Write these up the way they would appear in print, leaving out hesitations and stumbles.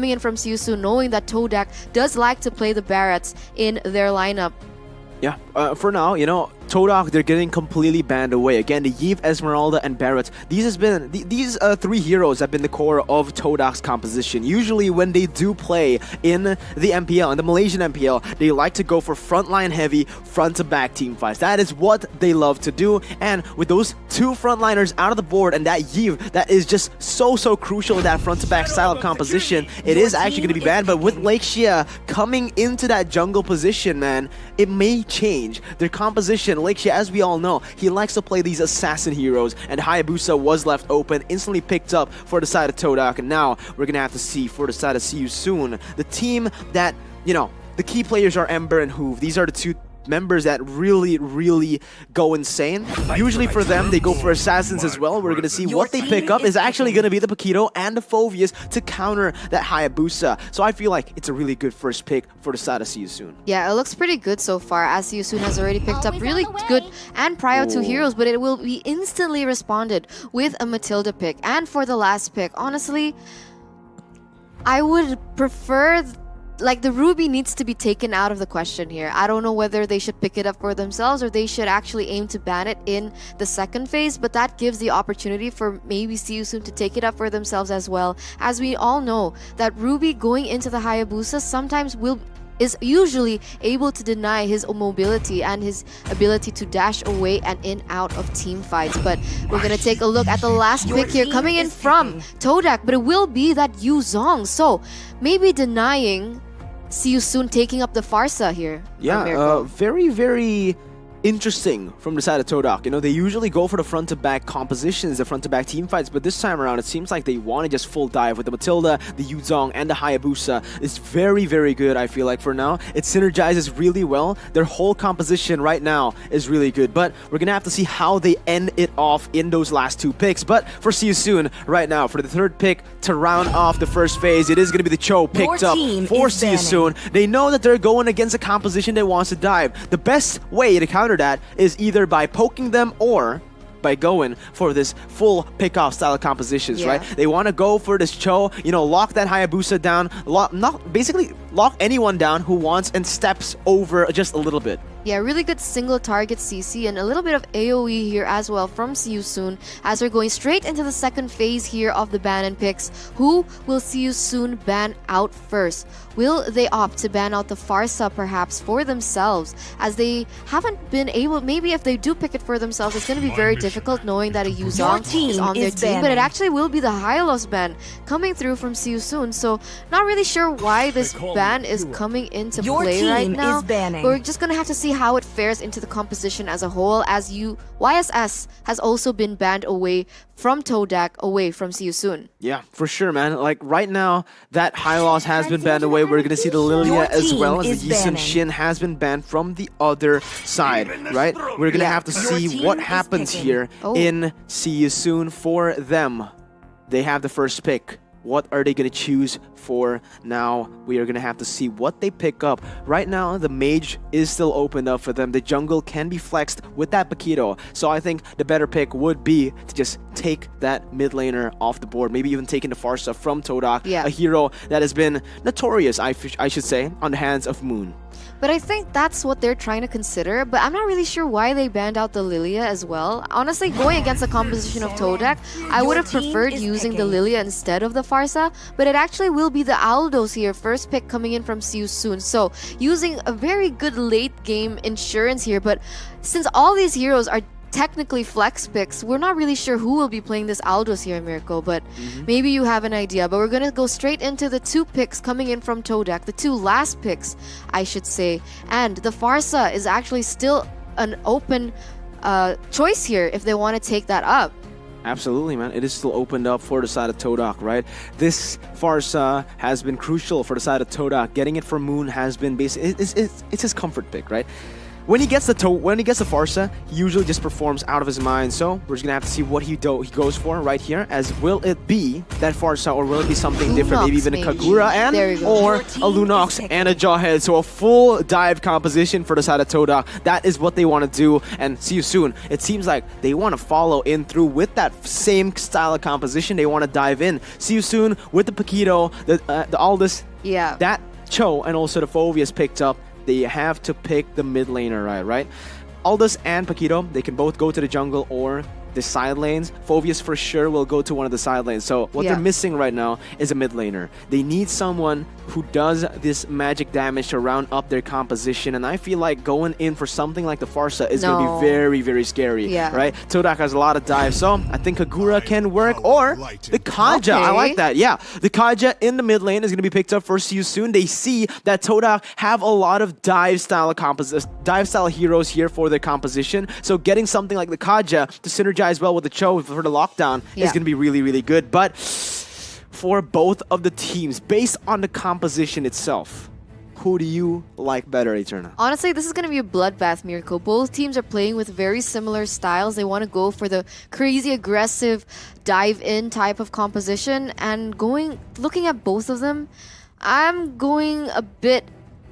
coming in from Siusu, knowing that TODAK does like to play the Barretts in their lineup. Yeah, for now, you know, TODAK, they're getting completely banned away. Again, the Yves, Esmeralda, and Barrett. These three heroes have been the core of TODAK's composition. Usually when they do play in the MPL, in the Malaysian MPL, they like to go for frontline heavy, front-to-back team fights. That is what they love to do. And with those two frontliners out of the board and that Yves, that is just so crucial in that front-to-back style of composition, it is actually going to be banned. But with Lakeshia coming into that jungle position, man, it may change their composition. Lakeshia, as we all know, he likes to play these assassin heroes, and Hayabusa was left open, instantly picked up for the side of TODAK, and now we're gonna have to see for the side of See You Soon. The team that, you know, the key players are Ember and Hoove. These are the two members that really go insane. Usually for them, they go for assassins as well. We're going to see what they pick up is actually going to be the Paquito and the Phoveus to counter that Hayabusa. So I feel like it's a really good first pick for the side of See You Soon. Yeah, it looks pretty good so far, as See You Soon has already picked up really good and prio 2 heroes, but it will be instantly responded with a Matilda pick. And for the last pick, honestly, I would prefer... like, the Ruby needs to be taken out of the question here. I don't know whether they should pick it up for themselves or they should actually aim to ban it in the second phase, but that gives the opportunity for maybe See You Soon to take it up for themselves as well. As we all know, that Ruby going into the Hayabusa sometimes is usually able to deny his mobility and his ability to dash away and in out of team fights. But we're gonna take a look at the last pick here coming in from TODAK, but it will be that Yu Zong. So maybe denying See You Soon taking up the Farsa here. Yeah, very interesting from the side of TODAK. You know, they usually go for the front-to-back compositions, the front-to-back team fights, but this time around it seems like they want to just full dive with the Matilda, the Yuzong, and the Hayabusa. It's very good, I feel like, for now. It synergizes really well. Their whole composition right now is really good, but we're gonna have to see how they end it off in those last two picks. But for See You Soon right now, for the third pick to round off the first phase, it is gonna be the Cho picked up for See You Soon. They know that they're going against a composition that wants to dive. The best way to counter that is either by poking them or by going for this full pick-off style of compositions, right? They want to go for this Cho, you know, lock that Hayabusa down, basically lock anyone down who wants and steps over just a little bit. Yeah, really good single target CC and a little bit of AoE here as well from See You Soon, as we're going straight into the second phase here of the ban and picks. Who will See You Soon ban out first? Will they opt to ban out the Farsa perhaps for themselves, as they haven't been able, maybe if they do pick it for themselves, it's going to be very difficult knowing that a Yuzong is on their team, but it actually will be the Hylos ban coming through from See You Soon. So not really sure why this ban is coming into play right now, but we're just going to have to see how it fares into the composition as a whole, as YSS has also been banned away from TODAK, away from See You Soon. Yeah, for sure, man. Like, right now, that Hylos has been banned away. We're gonna see the Lilia as well, as the Yisun Shin has been banned from the other side, right? We're gonna have to see what happens here in See You Soon for them. They have the first pick. What are they going to choose for now? We are going to have to see what they pick up. Right now, the Mage is still opened up for them. The jungle can be flexed with that Paquito. So I think the better pick would be to just take that mid laner off the board. Maybe even taking the Farsa from TODAK, a hero that has been notorious, I should say, on the hands of Moon. But I think that's what they're trying to consider, but I'm not really sure why they banned out the Lilia as well. Honestly, going against the composition of TODAK, I would have preferred using the Lilia instead of the Farsa, but it actually will be the Aldos here, first pick coming in from See You Soon. So, using a very good late game insurance here, but since all these heroes are technically flex picks, we're not really sure who will be playing this Aldos here, Mirko, but maybe you have an idea. But we're gonna go straight into the two picks coming in from TODAK, the two last picks, I should say. And the Farsa is actually still an open choice here if they want to take that up. Absolutely, man. It is still opened up for the side of TODAK, right? This Farsa has been crucial for the side of TODAK. Getting it from Moon has been basically, it's his comfort pick, right? when he gets the Farsa, he usually just performs out of his mind. So we're just gonna have to see what he goes for right here. As will it be that Farsa or will it be something different? Maybe even a Kagura or a Lunox and a Jawhead. So a full dive composition for the side of TODAK. That is what they want to do. And see you soon. It seems like they want to follow in through with that same style of composition. They want to dive in. See you soon with the Paquito, the Aldous. Yeah. That Cho and also the Phoveus picked up. They have to pick the mid laner, right? Aldous and Paquito, they can both go to the jungle or the side lanes. Phoveus for sure will go to one of the side lanes. So what they're missing right now is a mid laner. They need someone who does this magic damage to round up their composition. And I feel like going in for something like the Farsa is going to be very, very scary, right? TODAK has a lot of dives, so I think Kagura can work, or the Kaja. I like that, yeah. The Kaja in the mid lane is going to be picked up for See You Soon. They see that TODAK have a lot of dive style heroes here for their composition. So getting something like the Kaja to synergize well with the Cho for the lockdown is going to be really, really good. But for both of the teams, based on the composition itself, who do you like better, Eterna? Honestly, this is going to be a bloodbath, Miracle. Both teams are playing with very similar styles. They want to go for the crazy aggressive dive-in type of composition. And looking at both of them, I'm going a bit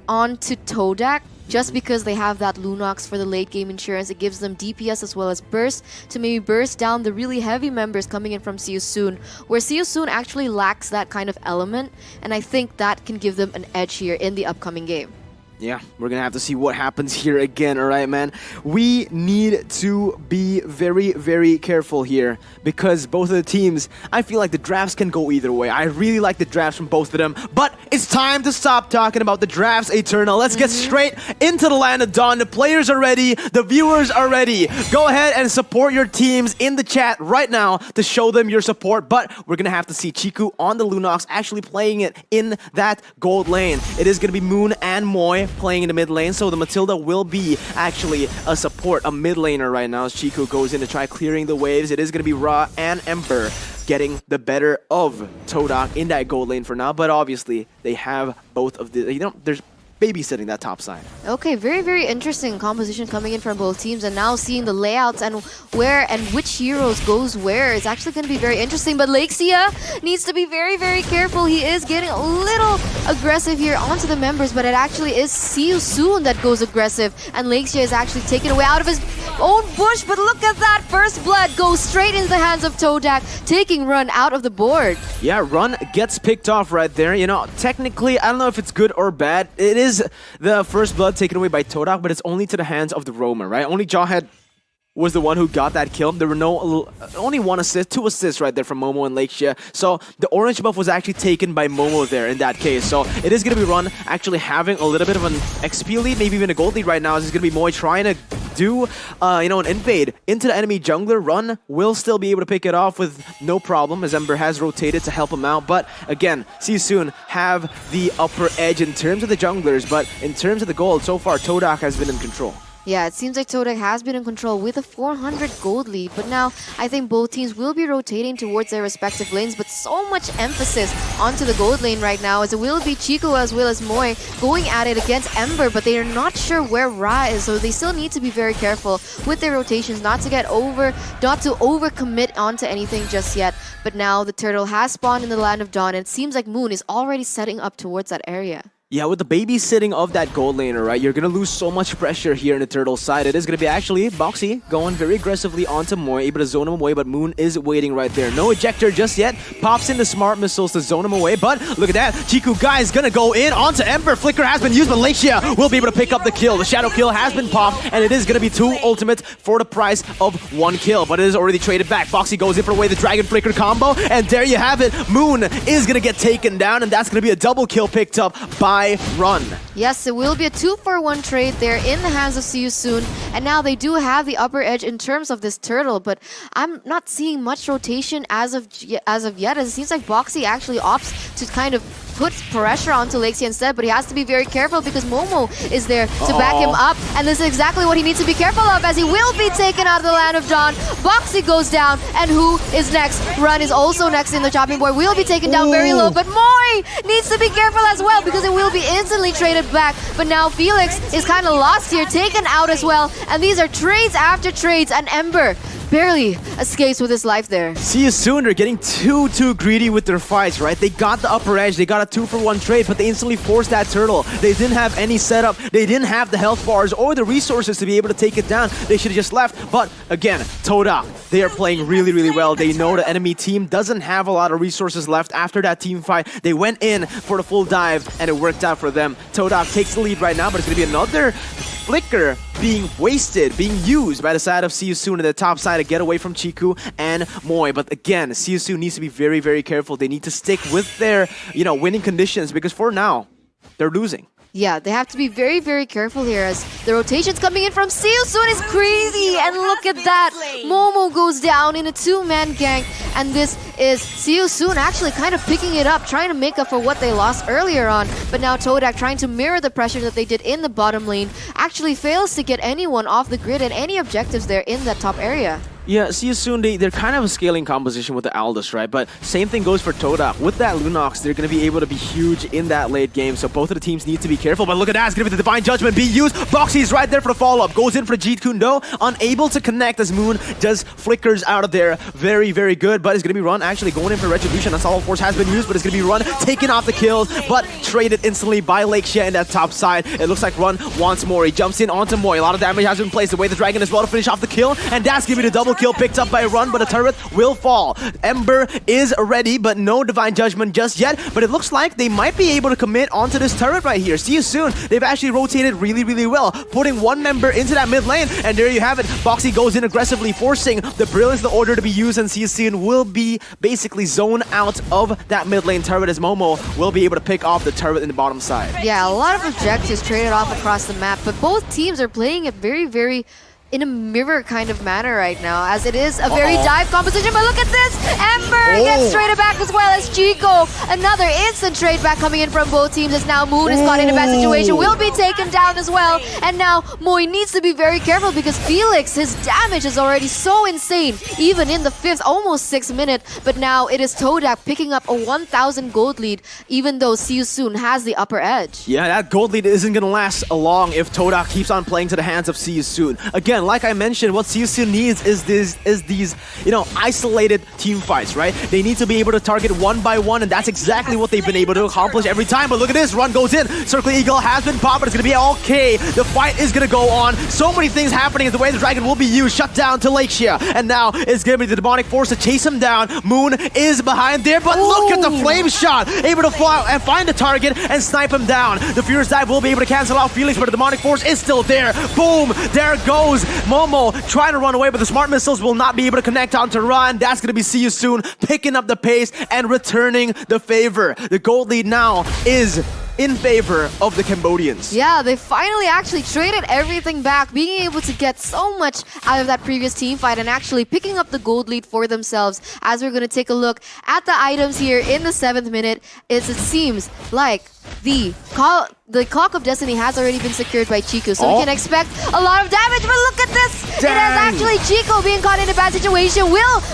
on to TODAK, just because they have that Lunox for the late game insurance. It gives them DPS as well as burst to maybe burst down the really heavy members coming in from See You Soon, where See You Soon actually lacks that kind of element, and I think that can give them an edge here in the upcoming game. Yeah, we're going to have to see what happens here again, all right, man? We need to be very, very careful here because both of the teams, I feel like the drafts can go either way. I really like the drafts from both of them, but it's time to stop talking about the drafts, Eternal. Let's get straight into the Land of Dawn. The players are ready. The viewers are ready. Go ahead and support your teams in the chat right now to show them your support, but we're going to have to see Chiku on the Lunox actually playing it in that gold lane. It is going to be Moon and Moy playing in the mid lane, so the Matilda will be actually a support, a mid laner right now as Chiku goes in to try clearing the waves. It is going to be Ra and Ember getting the better of TODAK in that gold lane for now, but obviously they have both of the, there's babysitting that top side. Okay, very, very interesting composition coming in from both teams, and now seeing the layouts and where and which heroes goes where is actually going to be very interesting. But Lakesea needs to be very, very careful. He is getting a little aggressive here onto the members, but it actually is See You Soon that goes aggressive, and Lakesea is actually taken away out of his own bush. But look at that, first blood goes straight into the hands of TODAK, taking Run out of the board. Yeah, Run gets picked off right there. Technically, I don't know if it's good or bad. It is the first blood taken away by TODAK, but it's only to the hands of the roamer, right? Only Jawhead was the one who got that kill. There were only one assist, 2 assists right there from Momo and Lakesea. So the orange buff was actually taken by Momo there in that case. So it is going to be Run actually having a little bit of an XP lead, maybe even a gold lead right now. This is going to be Moy trying to do an invade into the enemy jungler. Run will still be able to pick it off with no problem as Ember has rotated to help him out. But again, See You Soon have the upper edge in terms of the junglers, but in terms of the gold, so far TODAK has been in control. Yeah, it seems like TODAK has been in control with a 400 gold lead, but now I think both teams will be rotating towards their respective lanes, but so much emphasis onto the gold lane right now as it will be Chico as well as Moy going at it against Ember, but they are not sure where Ra is, so they still need to be very careful with their rotations, not to overcommit onto anything just yet. But now the turtle has spawned in the Land of Dawn, and it seems like Moon is already setting up towards that area. Yeah, with the babysitting of that gold laner, right, you're going to lose so much pressure here in the turtle side. It is going to be actually Boxy going very aggressively onto Moy, able to zone him away, but Moon is waiting right there. No ejector just yet. Pops in the smart missiles to zone him away, but look at that. Chiku Guy is going to go in onto Ember. Flicker has been used, but Lakesea will be able to pick up the kill. The shadow kill has been popped, and it is going to be 2 ultimates for the price of 1 kill, but it is already traded back. Boxy goes in for away the Dragon Flicker combo, and there you have it. Moon is going to get taken down, and that's going to be a double kill picked up by Run. Yes, it will be a 2-for-1 trade there in the hands of See You Soon. And now they do have the upper edge in terms of this turtle, but I'm not seeing much rotation as of yet. As it seems like Boxy actually opts to kind of put pressure onto Lakesy instead, but he has to be very careful because Momo is there to back him up, and this is exactly what he needs to be careful of, as he will be taken out of the Land of Dawn. Boxy goes down, and who is next? Run is also next in the chopping board, will be taken down very low, but Moi needs to be careful as well because it will be instantly traded back. But now Felix is kind of lost here, taken out as well, and these are trades after trades, and Ember barely escapes with his life there. See you soon. They're getting too greedy with their fights, right? They got the upper edge. They got a 2-for-1 trade, but they instantly forced that turtle. They didn't have any setup. They didn't have the health bars or the resources to be able to take it down. They should have just left. But again, TODAK, they are playing really well. They know the enemy team doesn't have a lot of resources left after that team fight. They went in for the full dive, and it worked out for them. TODAK takes the lead right now, but it's going to be another flicker being wasted, being used by the side of See You Soon in the top side to get away from Chiku and Moi. But again, See You Soon needs to be very careful. They need to stick with their, winning conditions, because for now, they're losing. Yeah, they have to be very careful here, as the rotations coming in from See You Soon is crazy. And look at that. Momo goes down in a 2-man gank. And this is See You Soon actually kind of picking it up, trying to make up for what they lost earlier on. But now TODAK, trying to mirror the pressure that they did in the bottom lane, actually fails to get anyone off the grid and any objectives there in that top area. Yeah, See You Soon, they're kind of a scaling composition with the Aldous, right? But same thing goes for TODAK. With that Lunox, they're going to be able to be huge in that late game, so both of the teams need to be careful. But look at that, it's going to be the Divine Judgment being used. Boxy's right there for the follow-up. Goes in for Jeet Kune Do, unable to connect as Moon just flickers out of there. Very good, but it's going to be Run actually going in for Retribution. Assault Force has been used, but it's going to be Run taking off the kills, but traded instantly by Lakeshia in that top side. It looks like Run wants more. He jumps in onto Moi. A lot of damage has been placed away the Dragon as well to finish off the kill, and that's going to be the double kill picked up by Run, but the turret will fall. Ember is ready, but no Divine Judgment just yet. But it looks like they might be able to commit onto this turret right here. See You Soon. They've actually rotated really well, putting one member into that mid lane, and there you have it. Boxy goes in aggressively, forcing the Brilliance the order to be used, and See You Soon will be basically zoned out of that mid lane turret, as Momo will be able to pick off the turret in the bottom side. Yeah, a lot of objectives traded off across the map, but both teams are playing it very in a mirror kind of manner right now, as it is a very dive composition. But look at this! Ember gets traded back as well as Chico. Another instant trade back coming in from both teams, as now Moon is caught in a bad situation, will be taken down as well. And now Moi needs to be very careful because Felix, his damage is already so insane, even in the 5th, almost 6th minute. But now it is TODAK picking up a 1,000 gold lead, even though See You Soon has the upper edge. Yeah, that gold lead isn't going to last long if TODAK keeps on playing to the hands of See You Soon. Again, like I mentioned, what See You Soon needs is these isolated team fights, right? They need to be able to target one by one, and that's exactly what they've been able to accomplish every time. But look at this, Run goes in, Circling Eagle has been popped, but it's going to be okay. The fight is going to go on. So many things happening. The way the Dragon will be used, shut down to Lakeshia, and now it's going to be the Demonic Force to chase him down. Moon is behind there, but look at the flame shot, able to fly and find the target and snipe him down. The Furious Dive will be able to cancel out Felix, but the Demonic Force is still there. Boom, there goes Momo trying to run away, but the Smart Missiles will not be able to connect onto Run. That's going to be See You Soon picking up the pace and returning the favor. The gold lead now is in favor of the Cambodians. Yeah, they finally actually traded everything back, being able to get so much out of that previous team fight and actually picking up the gold lead for themselves. As we're going to take a look at the items here in the 7th minute, it seems like the Clock of Destiny has already been secured by Chico, so we can expect a lot of damage. But look at this! It has actually Chico being caught in a bad situation.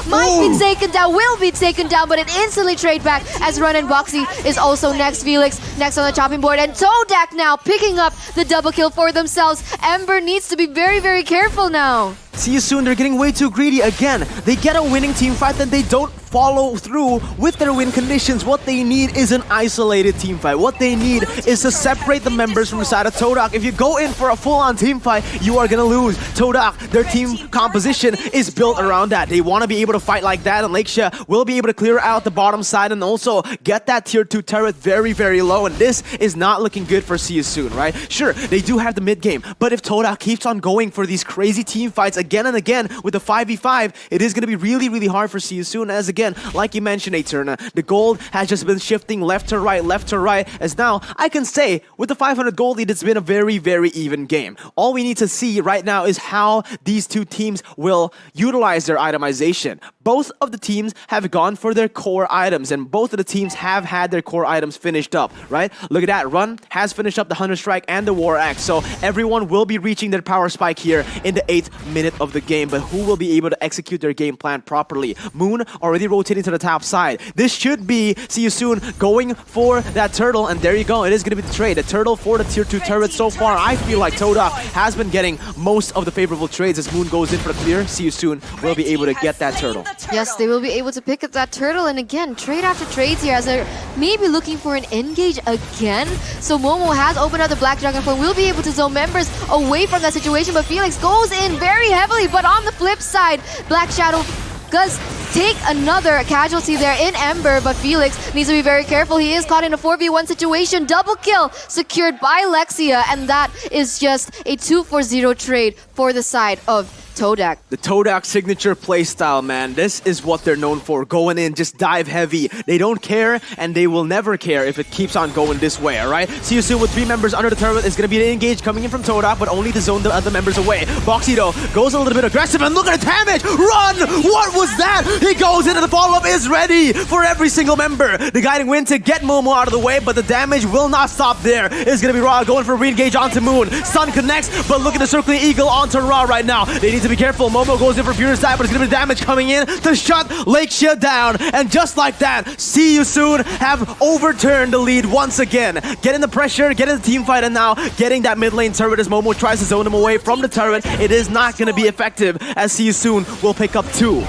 Might be taken down, will be taken down, but it instantly trade back as Run and Boxy is also next. Felix next on the chopping board, and TODAK now picking up the double kill for themselves. Ember needs to be very careful now. See You Soon, they're getting way too greedy again. They get a winning team fight, then they don't follow through with their win conditions. What they need is an isolated team fight. What they need is to separate the members from the side of TODAK. If you go in for a full-on team fight, you are going to lose. TODAK, their team composition is built around that. They want to be able to fight like that, and Lakeshia will be able to clear out the bottom side and also get that tier 2 turret very low, and this is not looking good for See You Soon, right? Sure, they do have the mid game, but if TODAK keeps on going for these crazy team fights again and again with the 5v5, it is going to be really, really hard for See You Soon. As again, like you mentioned, Eterna, the gold has just been shifting left to right, as now I can say with the 500 gold lead, it's been a very, very even game. All we need to see right now is how these two teams will utilize their itemization. Both of the teams have gone for their core items, and both of the teams have had their core items finished up, right? Look at that, Run has finished up the Hunter Strike and the War Axe, so everyone will be reaching their power spike here in the 8th minute of the game, but who will be able to execute their game plan properly? Moon already rotating to the top side. This should be See You Soon going for that turtle, and there you go, it is going to be the trade. The turtle for the tier 2 turret. So far, I feel like TODAK has been getting most of the favorable trades. As Moon goes in for the clear, See You Soon will be able to get that turtle. Yes, they will be able to pick up that turtle, and again, trade after trades here as they're maybe looking for an engage again. So Momo has opened up the Black Dragon Point, will be able to zone members away from that situation, but Felix goes in very heavily. But on the flip side, Black Shadow does take another casualty there in Ember, but Felix needs to be very careful. He is caught in a 4v1 situation. Double kill secured by Lexia, and that is just a 2-for-0 trade for the side of TODAK. The TODAK signature playstyle, man. This is what they're known for. Going in, just dive heavy. They don't care, and they will never care if it keeps on going this way, alright? See You Soon with 3 members under the turret. It's going to be an engage coming in from TODAK, but only to zone the other members away. Boxy, though, goes a little bit aggressive, and look at the damage! Run! What was that? He goes in, and the follow-up is ready for every single member. The guiding wind to get Momo out of the way, but the damage will not stop there. It's going to be Ra going for a re-engage onto Moon. Sun connects, but look at the circling eagle onto Ra right now. They need to be careful. Momo goes in for Furious Dive, but it's going to be damage coming in to shut Lakeshia down. And just like that, See You Soon have overturned the lead once again. Getting the pressure, getting the team fight, and now getting that mid lane turret as Momo tries to zone him away from the turret. It is not going to be effective as See You Soon will pick up 2.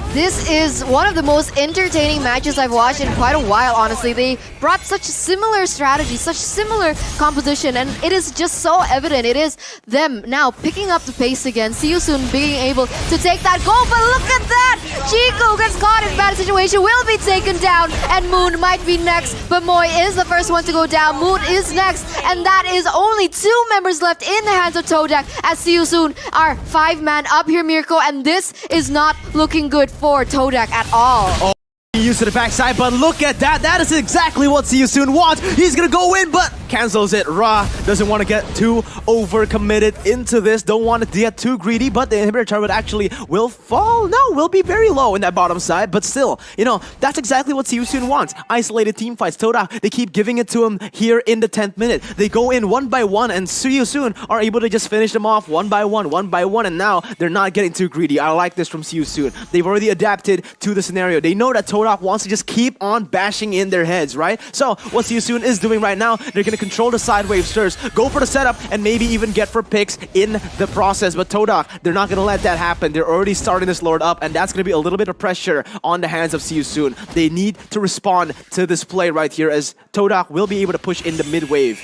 This is one of the most entertaining matches I've watched in quite a while, honestly. They brought such similar strategy, such similar composition, and it is just so evident. It is them now picking up the pace again. See You Soon being able to take that goal, but look at that! Chico gets caught in a bad situation, will be taken down, and Moon might be next, but Moy is the first one to go down. Moon is next, and that is only 2 members left in the hands of TODAK as See You Soon are 5-man up here, Mirko, and this is not looking good for TODAK at all. Oh. Used to the backside, but look at that. That is exactly what See You Soon wants. He's gonna go in, but cancels it. Ra doesn't want to get too overcommitted into this. Don't want to get too greedy, but the inhibitor turret actually will fall. No, will be very low in that bottom side, but still, you know, that's exactly what See You Soon wants. Isolated team fights. TODAK, they keep giving it to him here in the 10th minute. They go in one by one, and See You Soon are able to just finish them off one by one, and now they're not getting too greedy. I like this from See You Soon. They've already adapted to the scenario. They know that TODAK wants to just keep on bashing in their heads, right? So what See You Soon is doing right now, they're going to control the side wave stirs, go for the setup, and maybe even get for picks in the process. But TODAK, they're not going to let that happen. They're already starting this lord up, and that's going to be a little bit of pressure on the hands of See You Soon. They need to respond to this play right here, as TODAK will be able to push in the mid wave.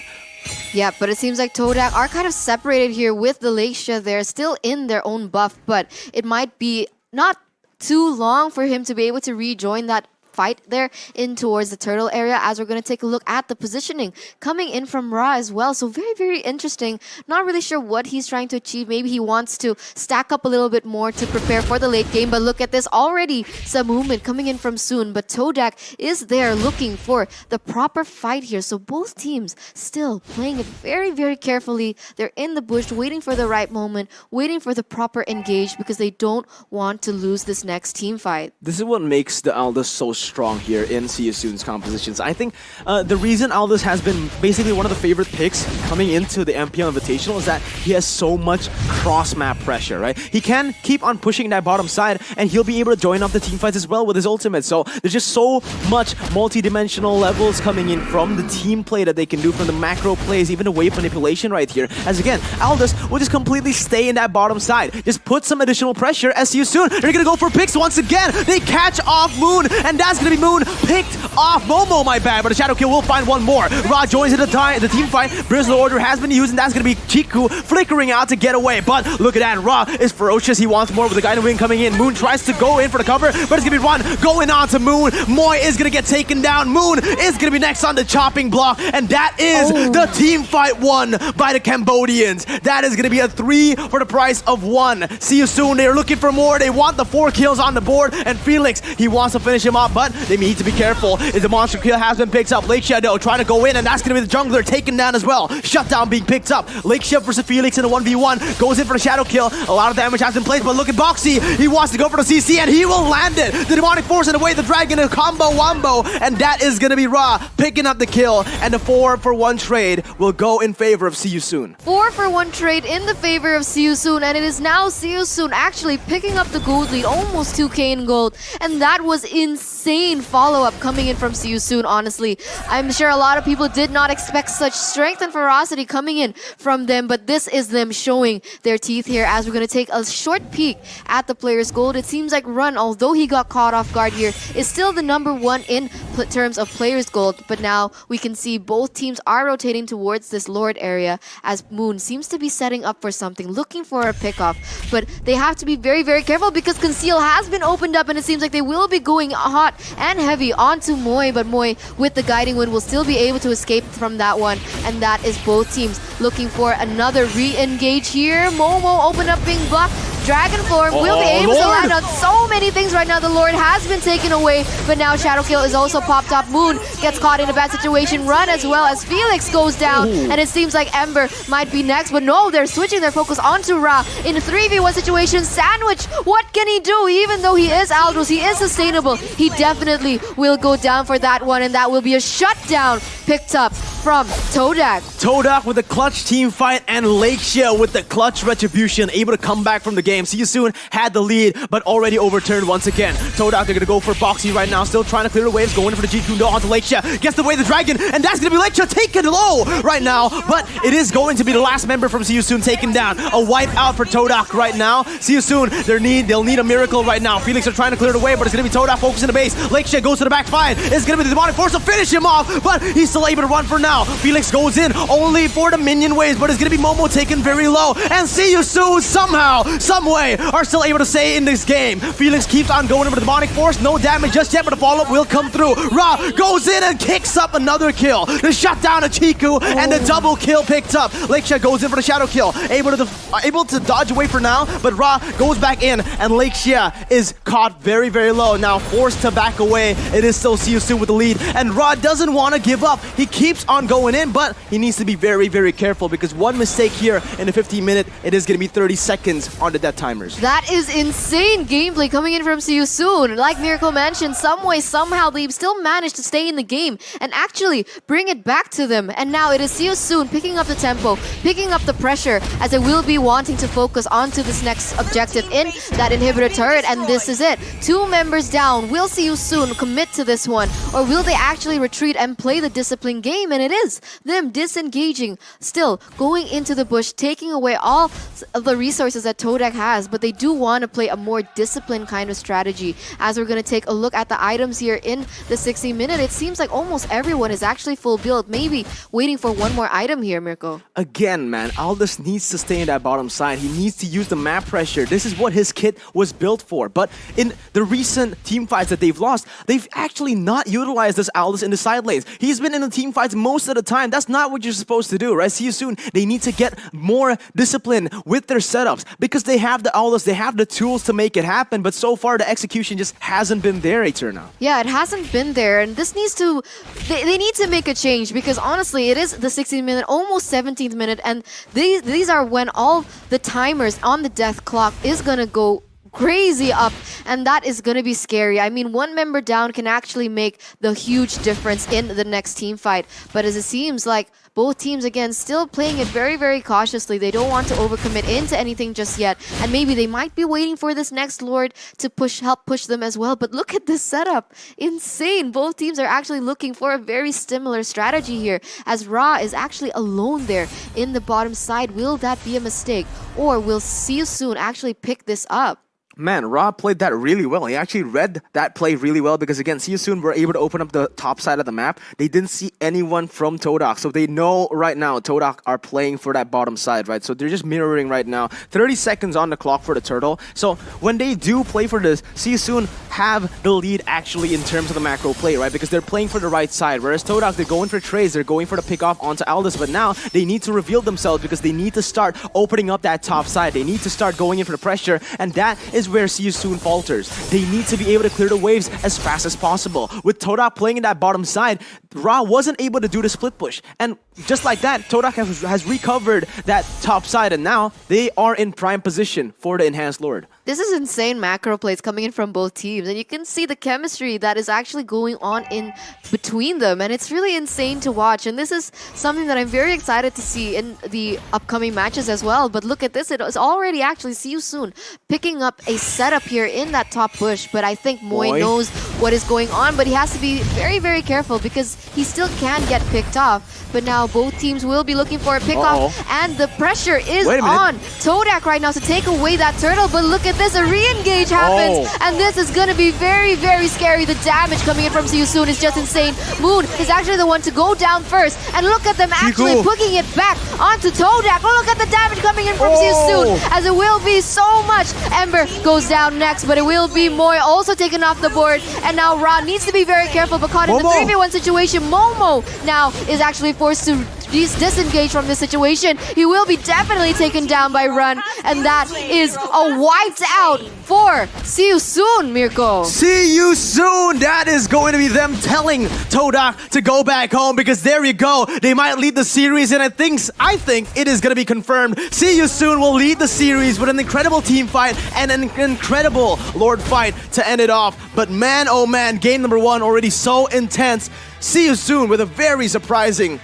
Yeah, but it seems like TODAK are kind of separated here with the Lakeshia. They're still in their own buff, but it might be not too long for him to be able to rejoin that fight there in towards the turtle area, as we're going to take a look at the positioning coming in from Ra as well. So very, very interesting. Not really sure what he's trying to achieve. Maybe he wants to stack up a little bit more to prepare for the late game, but look at this already. Some movement coming in from Soon, but TODAK is there looking for the proper fight here. So both teams still playing it very, very carefully. They're in the bush waiting for the right moment, waiting for the proper engage, because they don't want to lose this next team fight. This is what makes the Aldous so strong here in See You Soon's compositions. I think the reason Aldous has been basically one of the favorite picks coming into the MPL Invitational is that he has so much cross-map pressure, right? He can keep on pushing that bottom side, and he'll be able to join up the team fights as well with his ultimate. So there's just so much multi-dimensional levels coming in from the team play that they can do, from the macro plays, even the wave manipulation right here. As again, Aldous will just completely stay in that bottom side. Just put some additional pressure as See You Soon. They're gonna go for picks once again. They catch off Moon, and that that's going to be Moon picked off. Momo, my bad, but a shadow kill will find one more. Ra joins in the team fight. Bristle Order has been used, and that's going to be Chiku flickering out to get away. But look at that, Ra is ferocious. He wants more with the Guiding Wind coming in. Moon tries to go in for the cover, but it's going to be Run going on to Moon. Moy is going to get taken down. Moon is going to be next on the chopping block, and that is the team fight won by the Cambodians. That is going to be a 3 for the price of 1. See you soon. They're looking for more. They want the 4 kills on the board, and Felix, he wants to finish him up, but they need to be careful. The monster kill has been picked up. Lake Shadow trying to go in, and that's going to be the jungler taken down as well. Shutdown being picked up. Lake Shadow versus Felix in a 1v1. Goes in for the shadow kill. A lot of damage has been placed, but look at Boxy. He wants to go for the CC, and he will land it. The demonic force in the way, the dragon, a combo wombo, and that is going to be Ra picking up the kill, and the 4-for-1 trade will go in favor of See You Soon. 4-for-1 trade in the favor of See You Soon, and it is now See You Soon actually picking up the gold lead, almost 2k in gold, and that was insane follow-up coming in from See You Soon, honestly. I'm sure a lot of people did not expect such strength and ferocity coming in from them, but this is them showing their teeth here as we're going to take a short peek at the player's gold. It seems like Run, although he got caught off guard here, is still the #1 in terms of player's gold, but now we can see both teams are rotating towards this Lord area as Moon seems to be setting up for something, looking for a pickoff, but they have to be very, very careful because Conceal has been opened up and it seems like they will be going hot and heavy onto Moy, but Moy with the Guiding Wind will still be able to escape from that one, and that is both teams looking for another re-engage here. Momo open up being blocked. Dragon Form will be able to land on so many things right now. The Lord has been taken away, but now Shadow Kill is also popped up. Moon gets caught in a bad situation. Run as well as Felix goes down, and it seems like Ember might be next, but no, they're switching their focus onto Ra in a 3v1 situation. Sandwich, what can he do? Even though he is Aldous, he is sustainable. He definitely will go down for that one, and that will be a shutdown picked up from TODAK. TODAK with a clutch team fight, and Lakeshia with the clutch retribution, able to come back from the game. See You Soon had the lead, but already overturned once again. TODAK, they're going to go for Boxy right now, still trying to clear the waves, going for the G-Kundo onto Lakeshia. Gets away the dragon, and that's going to be Lakeshia taken low right now, but it is going to be the last member from See You Soon taken down. A wipe out for TODAK right now. See You Soon, they'll need a miracle right now. Felix are trying to clear the way, but it's going to be TODAK focusing the base. Lakeshia goes to the back fine. It's going to be the demonic force to finish him off, but he's still able to run for now. Felix goes in only for the minion waves, but it's going to be Momo taken very low, and See You Soon somehow, someway are still able to stay in this game. Felix keeps on going over the demonic force, no damage just yet, but the follow-up will come through. Ra goes in and kicks up another kill. The shutdown of Chiku and the double kill picked up. Lakeshia goes in for the shadow kill, able to dodge away for now, but Ra goes back in, and Lakeshia is caught very, very low. Now forced to back away. It is still See You Soon with the lead, and Ra doesn't want to give up. He keeps on going in, but he needs to be very, very careful because one mistake here in the 15-minute, it is going to be 30 seconds on the death timers. That is insane gameplay coming in from See You Soon. Like Miracle mentioned, some way, somehow, they still managed to stay in the game and actually bring it back to them. And now it is See You Soon picking up the tempo, picking up the pressure, as they will be wanting to focus onto this next objective in that inhibitor turret. And this is it. 2 members down. Will See You Soon commit to this one? Or will they actually retreat and play the disciplined game? And it is them disengaging, still going into the bush, taking away all of the resources that TODAK has, but they do want to play a more disciplined kind of strategy. As we're going to take a look at the items here in the 60-minute, it seems like almost everyone is actually full build, maybe waiting for one more item here, Mirko. Again, man, Aldous needs to stay in that bottom side. He needs to use the map pressure. This is what his kit was built for. But in the recent team fights that they've lost, they've actually not utilized this Aldous in the side lanes. He's been in the team fights most of the time. That's not what you're supposed to do, right? See You Soon. They need to get more discipline with their setups because they have the Aldous, they have the tools to make it happen, but so far the execution just hasn't been there, Eterna. Yeah, it hasn't been there, and this needs to... They need to make a change because honestly, it is the 16th minute, almost 17th minute, and these are when all the timers on the death clock is gonna go crazy up, and that is going to be scary. I mean, one member down can actually make the huge difference in the next team fight, but as it seems like both teams, again, still playing it very, very cautiously. They don't want to overcommit into anything just yet, and maybe they might be waiting for this next Lord to help push them as well. But look at this setup. Insane. Both teams are actually looking for a very similar strategy here, as Ra is actually alone there in the bottom side. Will that be a mistake, or will See You Soon actually pick this up? Man, Ra played that really well. He actually read that play really well because, again, See You Soon were able to open up the top side of the map. They didn't see anyone from TODAK, so they know right now TODAK are playing for that bottom side, right? So they're just mirroring right now. 30 seconds on the clock for the turtle. So when they do play for this, See You Soon have the lead actually in terms of the macro play, right? Because they're playing for the right side, whereas TODAK, they're going for trades, they're going for the pick off onto Aldous, but now they need to reveal themselves because they need to start opening up that top side. They need to start going in for the pressure, and that is where See You Soon falters. They need to be able to clear the waves as fast as possible. With TODAK playing in that bottom side, Ra wasn't able to do the split push. And just like that, TODAK has recovered that top side, and now they are in prime position for the Enhanced Lord. This is insane macro plays coming in from both teams, and you can see the chemistry that is actually going on in between them, and it's really insane to watch. And this is something that I'm very excited to see in the upcoming matches as well. But look at this, it is already actually See You Soon picking up a setup here in that top bush, but I think Moy knows what is going on, but he has to be very, very careful because he still can get picked off. But now both teams will be looking for a pick-off, and the pressure is on TODAK right now to take away that turtle. But look at this, a re-engage happens, and this is going to be very, very scary. The damage coming in from See You Soon is just insane. Moon is actually the one to go down first, and look at them actually pushing it back onto TODAK. Look at the damage coming in from See You Soon, as it will be so much. Ember goes down next, but it will be Moy also taken off the board, and now Ra needs to be very careful, but caught in the 3v1 situation. Momo now is actually forced to disengage from this situation. He will be definitely taken down by Run, and that is a wiped out for See You Soon, Mirko. See You Soon! That is going to be them telling TODAK to go back home, because there you go. They might lead the series, and I think it is going to be confirmed. See You Soon will lead the series with an incredible team fight and an incredible Lord fight to end it off. But man, oh man, game number 1 already so intense. See You Soon with a very surprising,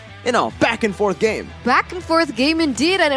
back and forth game. Back and forth game indeed, and it